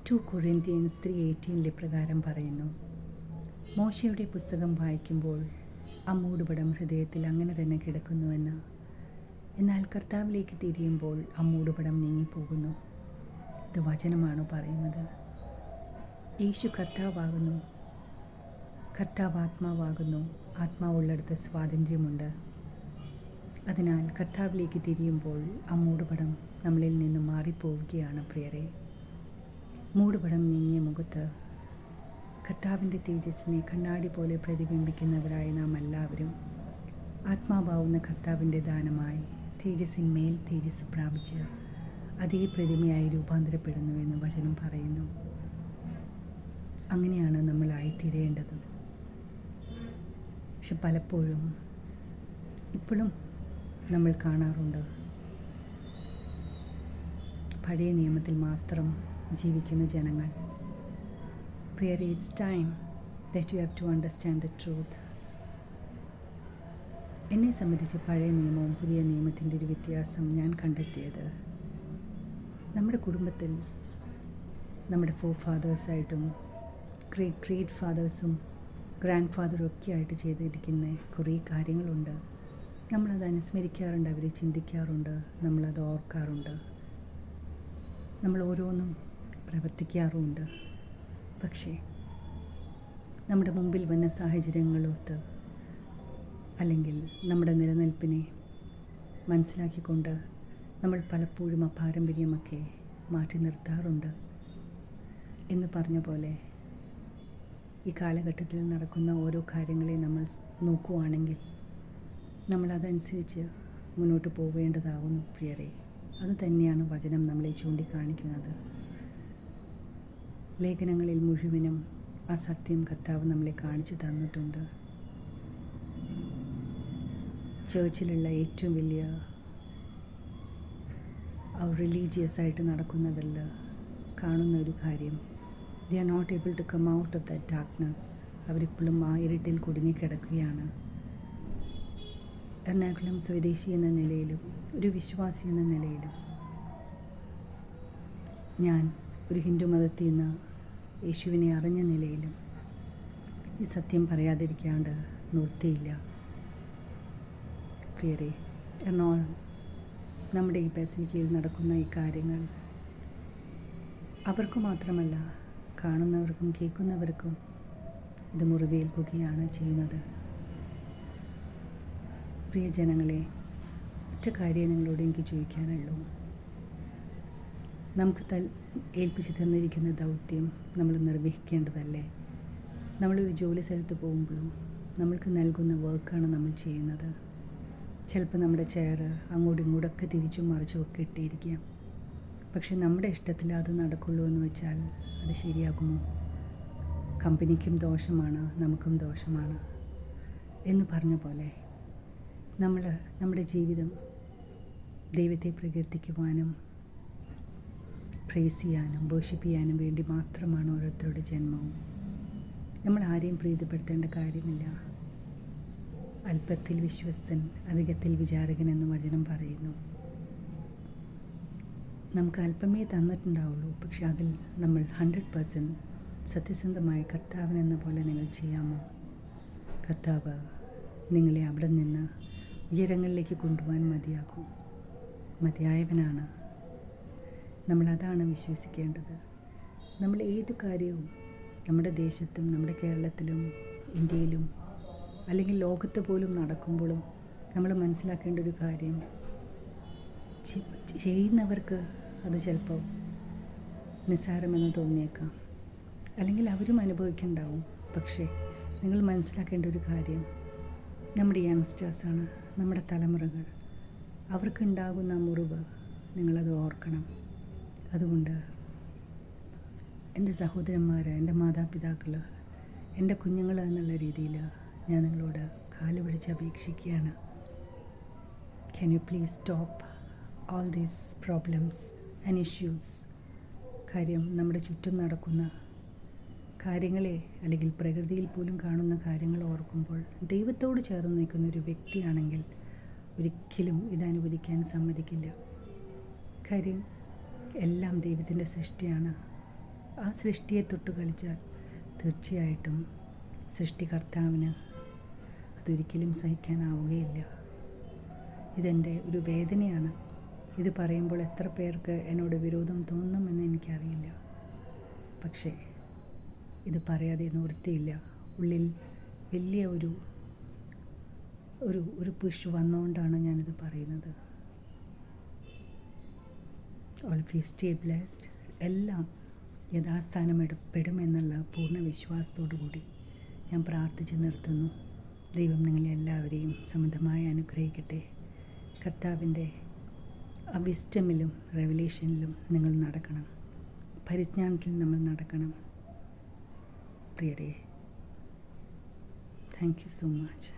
2 Corinthians 3:18 പ്രകാരം പറയുന്നു, മോശയുടെ പുസ്തകം വായിക്കുമ്പോൾ ആ മൂടുപടം ഹൃദയത്തിൽ അങ്ങനെ തന്നെ കിടക്കുന്നുവെന്ന്. എന്നാൽ കർത്താവിലേക്ക് തിരിയുമ്പോൾ ആ മൂടുപടം നീങ്ങിപ്പോകുന്നു. ഇത് വചനമാണോ പറയുന്നത്? യേശു കർത്താവാകുന്നു. കർത്താവ് ആത്മാവാകുന്നു. ആത്മാവുള്ളിടത്ത് സ്വാതന്ത്ര്യമുണ്ട്. അതിനാൽ കർത്താവിലേക്ക് തിരിയുമ്പോൾ ആ മൂടുപടം നമ്മളിൽ നിന്ന് മാറിപ്പോവുകയാണ് പ്രിയരെ. മൂടുപടം നീങ്ങിയ മുഖത്ത് കർത്താവിൻ്റെ തേജസ്സിനെ കണ്ണാടി പോലെ പ്രതിബിംബിക്കുന്നവരായ നാം എല്ലാവരും ആത്മാവാവുന്ന കർത്താവിൻ്റെ ദാനമായി തേജസ്സിന്മേൽ തേജസ് പ്രാപിച്ച് അതേ പ്രതിമയായി രൂപാന്തരപ്പെടുന്നു എന്ന് വചനം പറയുന്നു. അങ്ങനെയാണ് നമ്മളായിത്തീരേണ്ടത്. പക്ഷെ പലപ്പോഴും ഇപ്പോഴും നമ്മൾ കാണാറുണ്ട്, പഴയ നിയമത്തിൽ മാത്രം ജീവിക്കുന്ന ജനങ്ങൾ. പ്രിയരെ, it's time that you have to understand the truth. എന്നെ സംബന്ധിച്ച് പഴയ നിയമവും പുതിയ നിയമത്തിൻ്റെ ഒരു വ്യത്യാസം ഞാൻ കണ്ടെത്തിയത്, നമ്മുടെ കുടുംബത്തിൽ നമ്മുടെ ഫോർഫാദേഴ്സായിട്ടും ഗ്രേറ്റ് ഫാദേഴ്സും ഗ്രാൻഡ് ഫാദറും ഒക്കെ ആയിട്ട് ചെയ്തിരിക്കുന്ന കുറേ കാര്യങ്ങളുണ്ട്. നമ്മളത് അനുസ്മരിക്കാറുണ്ട്, അവരെ ചിന്തിക്കാറുണ്ട്, നമ്മളത് ഓർക്കാറുണ്ട്, നമ്മൾ ഓരോന്നും പ്രവർത്തിക്കാറുമുണ്ട്. പക്ഷേ നമ്മുടെ മുമ്പിൽ വന്ന സാഹചര്യങ്ങളൊത്ത് അല്ലെങ്കിൽ നമ്മുടെ നിലനിൽപ്പിനെ മനസ്സിലാക്കിക്കൊണ്ട് നമ്മൾ പലപ്പോഴും ആ പാരമ്പര്യമൊക്കെ മാറ്റി നിർത്താറുണ്ട്. എന്ന് പറഞ്ഞ പോലെ ഈ കാലഘട്ടത്തിൽ നടക്കുന്ന ഓരോ കാര്യങ്ങളെ നമ്മൾ നോക്കുകയാണെങ്കിൽ നമ്മളതനുസരിച്ച് മുന്നോട്ട് പോവേണ്ടതാവുന്നു പ്രിയരെ. അത് തന്നെയാണ് വചനം നമ്മളെ ചൂണ്ടിക്കാണിക്കുന്നത്. ലേഖനങ്ങളിൽ മുഴുവനും ആ സത്യം കർത്താവ് നമ്മളെ കാണിച്ചു തന്നിട്ടുണ്ട്. ചേർച്ചിലുള്ള ഏറ്റവും വലിയ റിലീജിയസ് ആയിട്ട് നടക്കുന്നവരിൽ കാണുന്ന ഒരു കാര്യം, they are not able to come out of that darkness. അവരിപ്പോഴും ആ ഇരുട്ടിൽ കുടുങ്ങിക്കിടക്കുകയാണ്. എറണാകുളം സ്വദേശി എന്ന നിലയിലും ഒരു വിശ്വാസി എന്ന നിലയിലും ഞാൻ ഒരു ഹിന്ദു മതത്തിൽ നിന്ന് യേശുവിനെ അറിഞ്ഞ നിലയിലും ഈ സത്യം പറയാതിരിക്കാണ്ട് നിർത്തിയില്ല. പ്രിയരെ, എറണാകുളം നമ്മുടെ ഈ ബസിലിക്കയിൽ നടക്കുന്ന ഈ കാര്യങ്ങൾ അവർക്ക് മാത്രമല്ല, കാണുന്നവർക്കും കേൾക്കുന്നവർക്കും ഇത് മുറിവേൽക്കുകയാണ് ചെയ്യുന്നത്. പ്രിയ ജനങ്ങളെ, ഒറ്റ കാര്യം നിങ്ങളോട് എനിക്ക് ചോദിക്കാനുള്ളൂ. നമുക്ക് ഏൽപ്പിച്ച് തന്നിരിക്കുന്ന ദൗത്യം നമ്മൾ നിർവഹിക്കേണ്ടതല്ലേ? നമ്മളൊരു ജോലി സ്ഥലത്ത് പോകുമ്പോഴും നമ്മൾക്ക് നൽകുന്ന വർക്കാണ് നമ്മൾ ചെയ്യുന്നത്. ചിലപ്പോൾ നമ്മുടെ ചെയർ അങ്ങോട്ടും ഇങ്ങോട്ടൊക്കെ തിരിച്ചും മറിച്ചും ഒക്കെ ഇട്ടിരിക്കാം. പക്ഷെ നമ്മുടെ ഇഷ്ടത്തിൽ അത് നടക്കുള്ളൂ എന്ന് വെച്ചാൽ അത് ശരിയാകുമോ? കമ്പനിക്കും ദോഷമാണ്, നമുക്കും ദോഷമാണ്. എന്ന് പറഞ്ഞ പോലെ നമ്മുടെ ജീവിതം ദൈവത്തെ പ്രകീർത്തിക്കുവാനും പ്രേസ് ചെയ്യാനും വർഷിപ്പ് ചെയ്യാനും വേണ്ടി മാത്രമാണ് ഓരോരുത്തരുടെ ജന്മവും. നമ്മൾ ആരെയും പ്രീതിപ്പെടുത്തേണ്ട കാര്യമില്ല. അല്പത്തിൽ വിശ്വസ്തൻ അധികത്തിൽ വിചാരകൻ എന്ന് വചനം പറയുന്നു. നമുക്ക് അല്പമേ തന്നിട്ടുണ്ടാവുള്ളൂ, പക്ഷെ അതിൽ നമ്മൾ 100% സത്യസന്ധമായ കർത്താവിനെന്ന പോലെ നിങ്ങൾ ചെയ്യാമോ? കർത്താവ് നിങ്ങളെ അവിടെ നിന്ന് ഉയരങ്ങളിലേക്ക് കൊണ്ടുപോകാൻ മതിയായവനാണ്. നമ്മളതാണ് വിശ്വസിക്കേണ്ടത്. നമ്മൾ ഏത് കാര്യവും നമ്മുടെ ദേശത്തും നമ്മുടെ കേരളത്തിലും ഇന്ത്യയിലും അല്ലെങ്കിൽ ലോകത്ത് പോലും നടക്കുമ്പോഴും നമ്മൾ മനസ്സിലാക്കേണ്ട ഒരു കാര്യം, ചെയ്യുന്നവർക്ക് അത് ചിലപ്പോൾ നിസ്സാരമെന്ന് തോന്നിയേക്കാം, അല്ലെങ്കിൽ അവരും അനുഭവിക്കുന്നുണ്ടാവും. പക്ഷേ നിങ്ങൾ മനസ്സിലാക്കേണ്ട ഒരു കാര്യം, നമ്മുടെ യങ്സ്റ്റേഴ്സാണ്, നമ്മുടെ തലമുറകൾ, അവർക്കുണ്ടാകുന്ന മുറിവ് നിങ്ങളത് ഓർക്കണം. അതുകൊണ്ട് എൻ്റെ സഹോദരന്മാർ, എൻ്റെ മാതാപിതാക്കൾ, എൻ്റെ കുഞ്ഞുങ്ങൾ എന്നുള്ള രീതിയിൽ ഞാൻ നിങ്ങളോട് കാല് പിടിച്ച് അപേക്ഷിക്കുകയാണ്. Can you please stop all these problems and issues? കാര്യം നമ്മുടെ ചുറ്റും നടക്കുന്ന കാര്യങ്ങളെ അല്ലെങ്കിൽ പ്രകൃതിയിൽ പോലും കാണുന്ന കാര്യങ്ങൾ ഓർക്കുമ്പോൾ ദൈവത്തോട് ചേർന്ന് നിൽക്കുന്ന ഒരു വ്യക്തിയാണെങ്കിൽ ഒരിക്കലും ഇത് അനുവദിക്കാൻ സമ്മതിക്കില്ല. കാര്യം എല്ലാം ദൈവത്തിൻ്റെ സൃഷ്ടിയാണ്. ആ സൃഷ്ടിയെ തൊട്ട് കളിച്ചാൽ തീർച്ചയായിട്ടും സൃഷ്ടികർത്താവിന് അതൊരിക്കലും സഹിക്കാനാവുകയില്ല. ഇതെൻ്റെ ഒരു വേദനയാണ്. ഇത് പറയുമ്പോൾ എത്ര പേർക്ക് എന്നോട് വിരോധം തോന്നുമെന്ന് എനിക്കറിയില്ല. പക്ഷേ ഇത് പറയാതെ നിവൃത്തിയില്ല. ഉള്ളിൽ വലിയ ഒരു പുഷ് വന്നുകൊണ്ടാണ് ഞാനിത് പറയുന്നത്. All of you stay blessed. എല്ലാം യഥാസ്ഥാനപ്പെടുമെന്നുള്ള പൂർണ്ണ വിശ്വാസത്തോടു കൂടി ഞാൻ പ്രാർത്ഥിച്ച് നിർത്തുന്നു. ദൈവം നിങ്ങളെ എല്ലാവരെയും സമൃദ്ധമായി അനുഗ്രഹിക്കട്ടെ. കർത്താവിൻ്റെ ആ വിസ്ഡമിലും റെവലേഷനിലും നിങ്ങൾ നടക്കണം. പരിജ്ഞാനത്തിൽ നമ്മൾ നടക്കണം. പ്രിയരേ, താങ്ക് യു സോ മച്ച്.